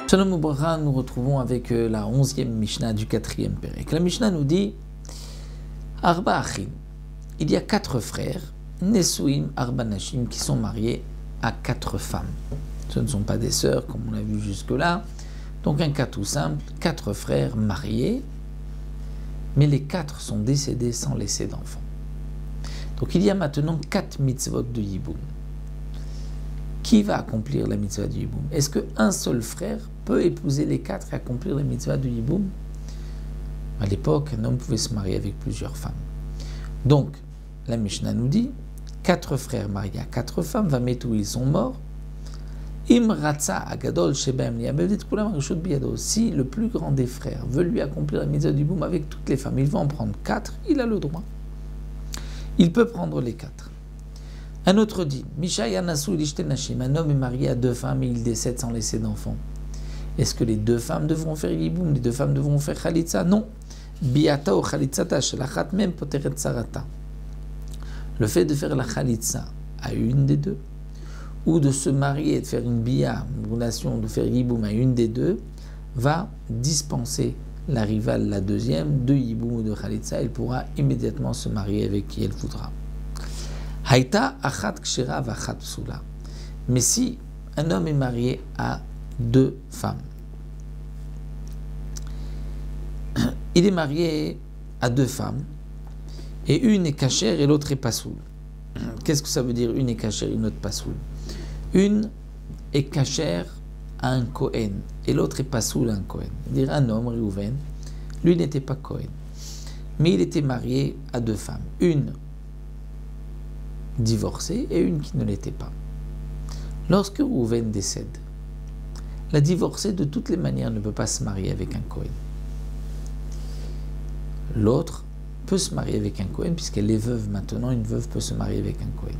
Shalom Ubracha, nous retrouvons avec la 11e Mishnah du 4e Pérec. La Mishnah nous dit Arba Achim, il y a 4 frères, Nesuim Arba Nashim, qui sont mariés à 4 femmes. Ce ne sont pas des sœurs, comme on l'a vu jusque-là. Donc un cas tout simple, 4 frères mariés, mais les 4 sont décédés sans laisser d'enfants. Donc il y a maintenant 4 mitzvot de Yiboum. Qui va accomplir la mitzvah du Yiboum? Est-ce qu'un seul frère peut épouser les 4 et accomplir la mitzvah du Yiboum? À l'époque, un homme pouvait se marier avec plusieurs femmes. Donc, la Mishnah nous dit 4 frères mariés à 4 femmes, va mettre où ils sont morts. Im ratza agadol shebem liyabev kulam reshut biyado. Si le plus grand des frères veut lui accomplir la mitzvah du Yiboum avec toutes les femmes, il va en prendre 4, il a le droit. Il peut prendre les 4. Un autre dit, un homme est marié à 2 femmes et il décède sans laisser d'enfants. Est-ce que les 2 femmes devront faire Yiboum? Les 2 femmes devront faire Khalitsa? Non. Biata ou Khalitsata shelachat mem poteret sarata. Le fait de faire la Khalitsa à une des 2, ou de se marier et de faire une bia, une relation, de faire Yiboum à une des 2, va dispenser la rivale, la deuxième, de Yiboum ou de Khalitsa. Elle pourra immédiatement se marier avec qui elle voudra. Haïta achat kshera vachat psula. Mais si un homme est marié à 2 femmes, il est marié à 2 femmes, et une est cachère et l'autre est pasoul. Qu'est-ce que ça veut dire une est cachère et une autre pasoul? Une est cachère à un Kohen et l'autre est pasoul à un Kohen. C'est-à-dire un homme, Réhouven, lui n'était pas Kohen, mais il était marié à 2 femmes. Une divorcée et une qui ne l'était pas. Lorsque Réhouven décède, la divorcée de toutes les manières ne peut pas se marier avec un Kohen. L'autre peut se marier avec un Kohen puisqu'elle est veuve maintenant, une veuve peut se marier avec un Kohen.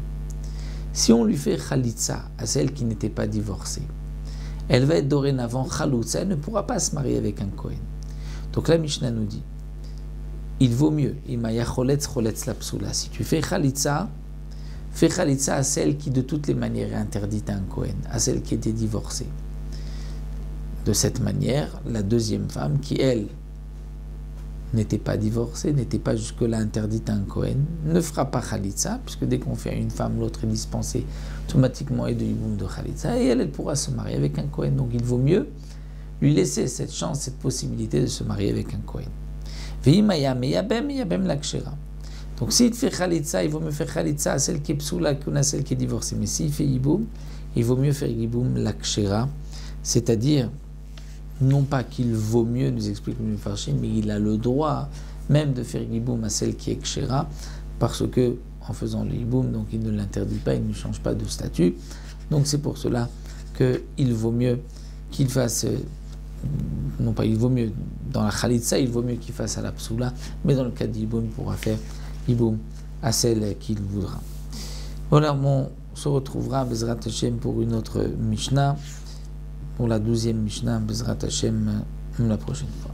Si on lui fait Khalitsa à celle qui n'était pas divorcée, elle va être dorénavant Khaloutsa, elle ne pourra pas se marier avec un Kohen. Donc la Mishnah nous dit, il vaut mieux, si tu fais Khalitsa, fais Khalitsa à celle qui de toutes les manières est interdite à un Kohen, à celle qui était divorcée. De cette manière, la deuxième femme, qui elle n'était pas divorcée, n'était pas jusque-là interdite à un Kohen, ne fera pas Khalitsa, puisque dès qu'on fait à une femme, l'autre est dispensée automatiquement et de Yiboum de Khalitsa, et elle pourra se marier avec un Kohen. Donc il vaut mieux lui laisser cette chance, cette possibilité de se marier avec un Kohen. Donc s'il fait Khalitsa, il vaut mieux faire Khalitsa à celle qui est psoula qu'à celle qui est divorcée. Mais s'il fait Yiboum, il vaut mieux faire Yiboum l'akshera, c'est-à-dire, non pas qu'il vaut mieux, nous explique le Mefarshim, mais il a le droit même de faire Yiboum à celle qui est kshera, parce que en faisant le Yiboum, donc il ne l'interdit pas, il ne change pas de statut. Donc c'est pour cela qu'il vaut mieux qu'il fasse, non pas il vaut mieux, dans la Khalitsa, il vaut mieux qu'il fasse à la psoula, mais dans le cas de Yiboum, il pourra faire Yiboum à celle qu'il voudra. Voilà, on se retrouvera Bezrat Hashem pour une autre Mishnah, pour la 12e Mishnah Bezrat Hashem la prochaine fois.